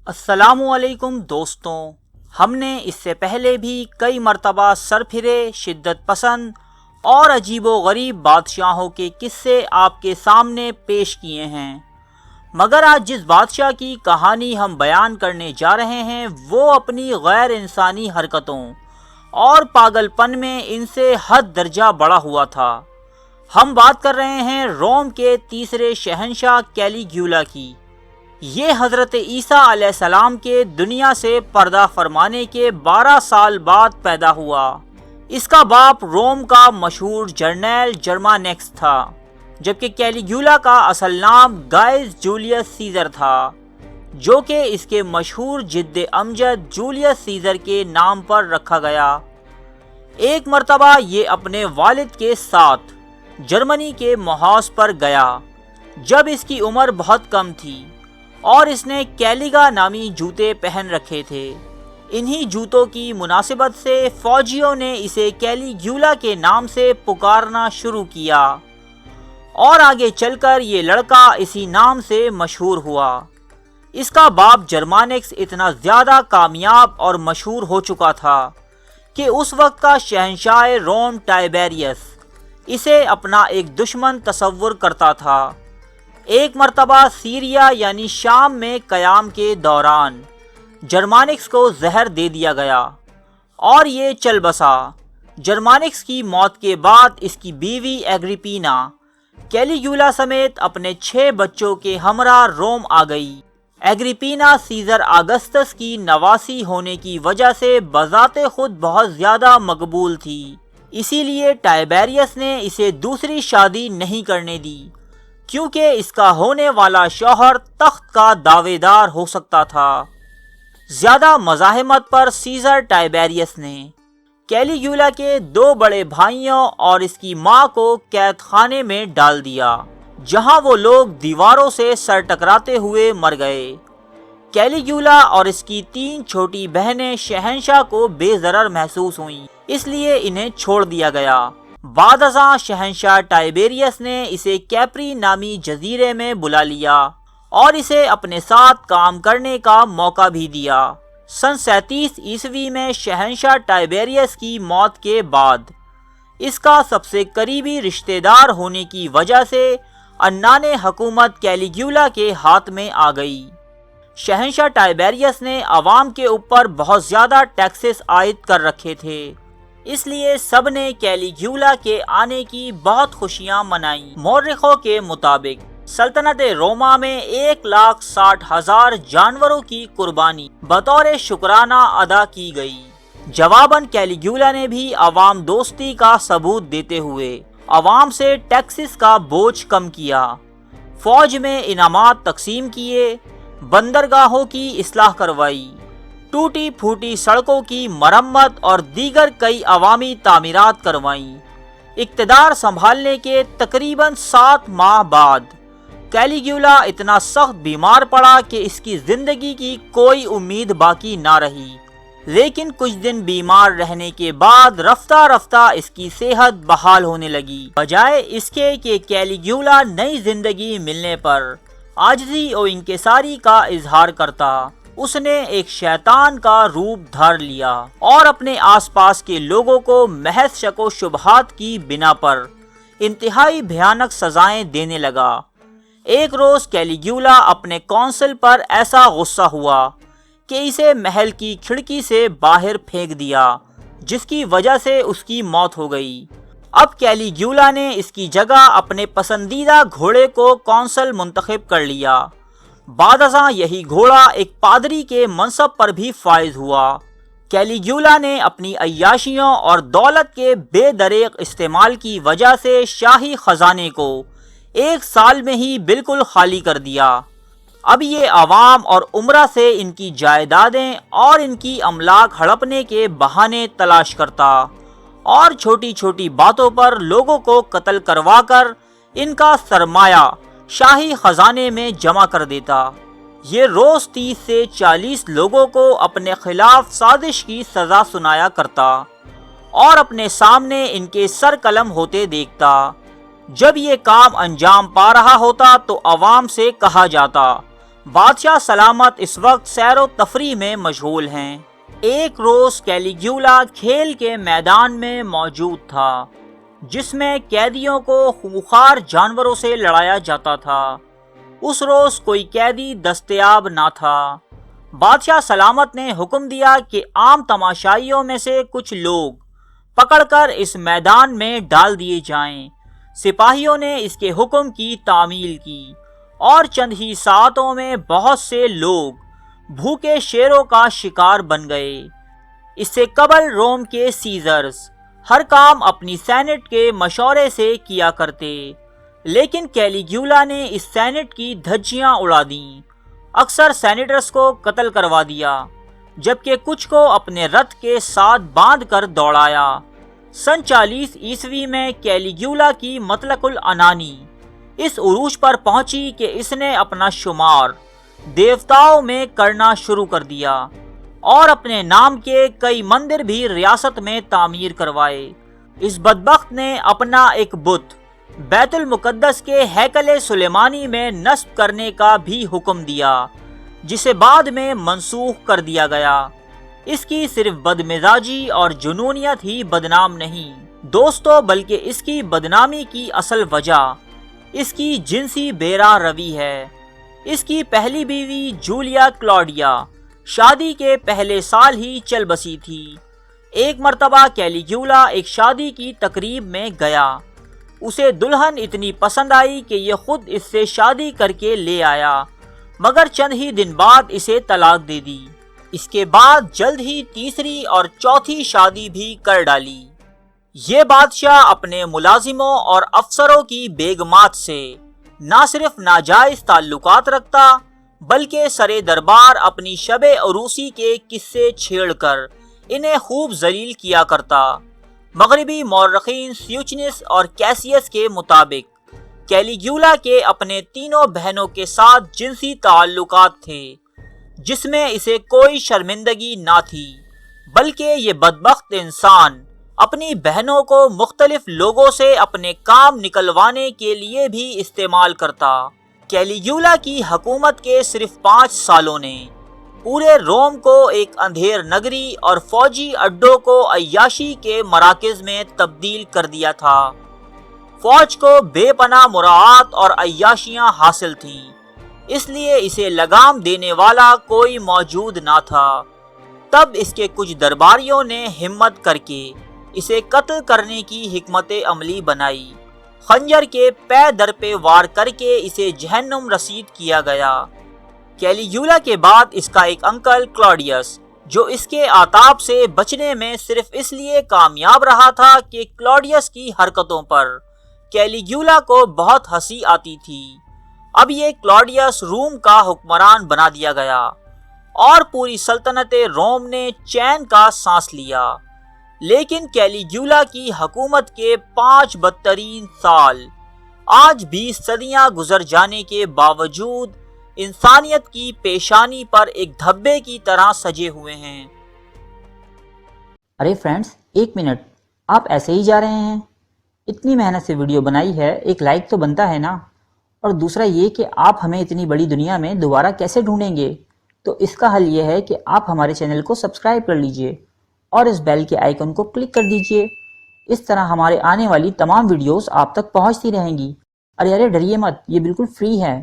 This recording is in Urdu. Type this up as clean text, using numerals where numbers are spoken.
السلام علیکم دوستوں، ہم نے اس سے پہلے بھی کئی مرتبہ سرپھرے، شدت پسند اور عجیب و غریب بادشاہوں کے قصے آپ کے سامنے پیش کیے ہیں، مگر آج جس بادشاہ کی کہانی ہم بیان کرنے جا رہے ہیں وہ اپنی غیر انسانی حرکتوں اور پاگل پن میں ان سے حد درجہ بڑھا ہوا تھا۔ ہم بات کر رہے ہیں روم کے تیسرے شہنشاہ کیلیگولا کی۔ یہ حضرت عیسیٰ علیہ السلام کے دنیا سے پردہ فرمانے کے 12 سال بعد پیدا ہوا۔ اس کا باپ روم کا مشہور جرنیل جرمانیکس تھا، جبکہ کیلیگولا کا اصل نام گائز جولیس سیزر تھا، جو کہ اس کے مشہور جد امجد جولیس سیزر کے نام پر رکھا گیا۔ ایک مرتبہ یہ اپنے والد کے ساتھ جرمنی کے محاذ پر گیا جب اس کی عمر بہت کم تھی، اور اس نے کیلیگا نامی جوتے پہن رکھے تھے۔ انہی جوتوں کی مناسبت سے فوجیوں نے اسے کیلیگولا کے نام سے پکارنا شروع کیا، اور آگے چل کر یہ لڑکا اسی نام سے مشہور ہوا۔ اس کا باپ جرمانکس اتنا زیادہ کامیاب اور مشہور ہو چکا تھا کہ اس وقت کا شہنشاہ روم ٹائبیریس اسے اپنا ایک دشمن تصور کرتا تھا۔ ایک مرتبہ سیریا یعنی شام میں قیام کے دوران جرمانکس کو زہر دے دیا گیا اور یہ چل بسا۔ جرمانکس کی موت کے بعد اس کی بیوی ایگریپینا کیلیگولا سمیت اپنے 6 بچوں کے ہمراہ روم آ گئی۔ ایگریپینا سیزر آگسٹس کی نواسی ہونے کی وجہ سے بذات خود بہت زیادہ مقبول تھی، اسی لیے ٹائبیریس نے اسے دوسری شادی نہیں کرنے دی، کیونکہ اس کا ہونے والا شوہر تخت کا دعوے دار ہو سکتا تھا۔ زیادہ مزاحمت پر سیزر ٹائبیریس نے کیلیگولا کے 2 بڑے بھائیوں اور اس کی ماں کو قید خانے میں ڈال دیا، جہاں وہ لوگ دیواروں سے سر ٹکراتے ہوئے مر گئے۔ کیلیگولا اور اس کی 3 چھوٹی بہنیں شہنشاہ کو بے ضرر محسوس ہوئیں، اس لیے انہیں چھوڑ دیا گیا۔ بعد ازاں شہنشاہ ٹائبیریس نے اسے کیپری نامی جزیرے میں بلا لیا اور اسے اپنے ساتھ کام کرنے کا موقع بھی دیا۔ سن 37 عیسوی میں شہنشاہ ٹائبیریس کی موت کے بعد اس کا سب سے قریبی رشتہ دار ہونے کی وجہ سے عنان حکومت کیلیگولا کے ہاتھ میں آ گئی۔ شہنشاہ ٹائبیریس نے عوام کے اوپر بہت زیادہ ٹیکسز عائد کر رکھے تھے، اس لیے سب نے کیلیگولا کے آنے کی بہت خوشیاں منائیں۔ مورخوں کے مطابق سلطنت روما میں 1,60,000 جانوروں کی قربانی بطور شکرانہ ادا کی گئی۔ جواباً کیلیگولا نے بھی عوام دوستی کا ثبوت دیتے ہوئے عوام سے ٹیکسز کا بوجھ کم کیا، فوج میں انعامات تقسیم کیے، بندرگاہوں کی اصلاح کروائی، ٹوٹی پھوٹی سڑکوں کی مرمت اور دیگر کئی عوامی تعمیرات کروائیں۔ اقتدار سنبھالنے کے تقریباً 7 ماہ بعد کیلیگولا اتنا سخت بیمار پڑا کہ اس کی زندگی کی کوئی امید باقی نہ رہی، لیکن کچھ دن بیمار رہنے کے بعد رفتہ رفتہ اس کی صحت بحال ہونے لگی۔ بجائے اس کے کہ کیلیگولا نئی زندگی ملنے پر عاجزی و انکساری کا اظہار کرتا، اس نے ایک شیطان کا روپ دھار لیا اور اپنے آس پاس کے لوگوں کو محض شک و شبہات کی بنا پر انتہائی بھیانک سزائیں دینے لگا۔ ایک روز کیلیگولا اپنے کونسل پر ایسا غصہ ہوا کہ اسے محل کی کھڑکی سے باہر پھینک دیا، جس کی وجہ سے اس کی موت ہو گئی۔ اب کیلیگولا نے اس کی جگہ اپنے پسندیدہ گھوڑے کو کونسل منتخب کر لیا۔ بعد ازاں یہی گھوڑا ایک پادری کے منصب پر بھی فائز ہوا۔ کیلیگولا نے اپنی عیاشیوں اور دولت کے بے دریغ استعمال کی وجہ سے شاہی خزانے کو 1 سال میں ہی بالکل خالی کر دیا۔ اب یہ عوام اور امراء سے ان کی جائیدادیں اور ان کی املاک ہڑپنے کے بہانے تلاش کرتا اور چھوٹی چھوٹی باتوں پر لوگوں کو قتل کروا کر ان کا سرمایہ شاہی خزانے میں جمع کر دیتا۔ یہ روز 30 سے 40 لوگوں کو اپنے خلاف سازش کی سزا سنایا کرتا اور اپنے سامنے ان کے سر قلم ہوتے دیکھتا۔ جب یہ کام انجام پا رہا ہوتا تو عوام سے کہا جاتا، بادشاہ سلامت اس وقت سیر و تفریح میں مشغول ہیں۔ ایک روز کیلیگولا کھیل کے میدان میں موجود تھا جس میں قیدیوں کو خونخوار جانوروں سے لڑایا جاتا تھا۔ اس روز کوئی قیدی دستیاب نہ تھا۔ بادشاہ سلامت نے حکم دیا کہ عام تماشائیوں میں سے کچھ لوگ پکڑ کر اس میدان میں ڈال دیے جائیں۔ سپاہیوں نے اس کے حکم کی تعمیل کی اور چند ہی ساعتوں میں بہت سے لوگ بھوکے شیروں کا شکار بن گئے۔ اس سے قبل روم کے سیزرز ہر کام اپنی سینٹ کے مشورے سے کیا کرتے، لیکن کیلیگولا نے اس سینٹ کی دھجیاں اڑا دیں، اکثر سینیٹرز کو قتل کروا دیا، جبکہ کچھ کو اپنے رتھ کے ساتھ باندھ کر دوڑایا۔ سن 40 عیسوی میں کیلیگولا کی مطلق العنانی اس عروج پر پہنچی کہ اس نے اپنا شمار دیوتاؤں میں کرنا شروع کر دیا اور اپنے نام کے کئی مندر بھی ریاست میں تعمیر کروائے۔ اس بدبخت نے اپنا ایک بت بیت المقدس کے ہیکل سلیمانی میں نصب کرنے کا بھی حکم دیا، جسے بعد میں منسوخ کر دیا گیا۔ اس کی صرف بدمزاجی اور جنونیت ہی بدنام نہیں دوستو، بلکہ اس کی بدنامی کی اصل وجہ اس کی جنسی بے راہ روی ہے۔ اس کی پہلی بیوی جولیا کلاڈیا شادی کے پہلے سال ہی چل بسی تھی۔ ایک مرتبہ کیلیگولا ایک شادی کی تقریب میں گیا۔ اسے دلہن اتنی پسند آئی کہ یہ خود اس سے شادی کر کے لے آیا، مگر چند ہی دن بعد اسے طلاق دے دی۔ اس کے بعد جلد ہی تیسری اور چوتھی شادی بھی کر ڈالی۔ یہ بادشاہ اپنے ملازموں اور افسروں کی بیگمات سے نہ صرف ناجائز تعلقات رکھتا، بلکہ سرے دربار اپنی شب عروسی کے قصے چھیڑ کر انہیں خوب ذلیل کیا کرتا۔ مغربی مورخین سیوچنس اور کیسیس کے مطابق کیلیگولا کے اپنے تینوں بہنوں کے ساتھ جنسی تعلقات تھے، جس میں اسے کوئی شرمندگی نہ تھی، بلکہ یہ بدبخت انسان اپنی بہنوں کو مختلف لوگوں سے اپنے کام نکلوانے کے لیے بھی استعمال کرتا۔ کیلیگولا کی حکومت کے صرف 5 سالوں نے پورے روم کو ایک اندھیر نگری اور فوجی اڈوں کو عیاشی کے مراکز میں تبدیل کر دیا تھا۔ فوج کو بے پناہ مراعات اور عیاشیاں حاصل تھیں، اس لیے اسے لگام دینے والا کوئی موجود نہ تھا۔ تب اس کے کچھ درباریوں نے ہمت کر کے اسے قتل کرنے کی حکمت عملی بنائی۔ خنجر کے پے در پہ وار کر کے اسے جہنم رسید کیا گیا۔ کیلیگولا کے بعد اس کا ایک انکل کلاڈیس، جو اس کے عتاب سے بچنے میں صرف اس لیے کامیاب رہا تھا کہ کلاڈیس کی حرکتوں پر کیلیگولا کو بہت ہنسی آتی تھی، اب یہ کلاڈیس روم کا حکمران بنا دیا گیا اور پوری سلطنت روم نے چین کا سانس لیا۔ لیکن کیلیگولا کی حکومت کے 5 بدترین سال آج 20 صدیاں گزر جانے کے باوجود انسانیت کی پیشانی پر ایک دھبے کی طرح سجے ہوئے ہیں۔ ارے فرینڈز، 1 منٹ، آپ ایسے ہی جا رہے ہیں؟ اتنی محنت سے ویڈیو بنائی ہے، ایک لائک تو بنتا ہے نا؟ اور دوسرا یہ کہ آپ ہمیں اتنی بڑی دنیا میں دوبارہ کیسے ڈھونڈیں گے؟ تو اس کا حل یہ ہے کہ آپ ہمارے چینل کو سبسکرائب کر لیجئے اور اس بیل کے آئیکن کو کلک کر دیجئے۔ اس طرح ہمارے آنے والی تمام ویڈیوز آپ تک پہنچتی رہیں گی۔ ارے ڈریے مت، یہ بالکل فری ہے۔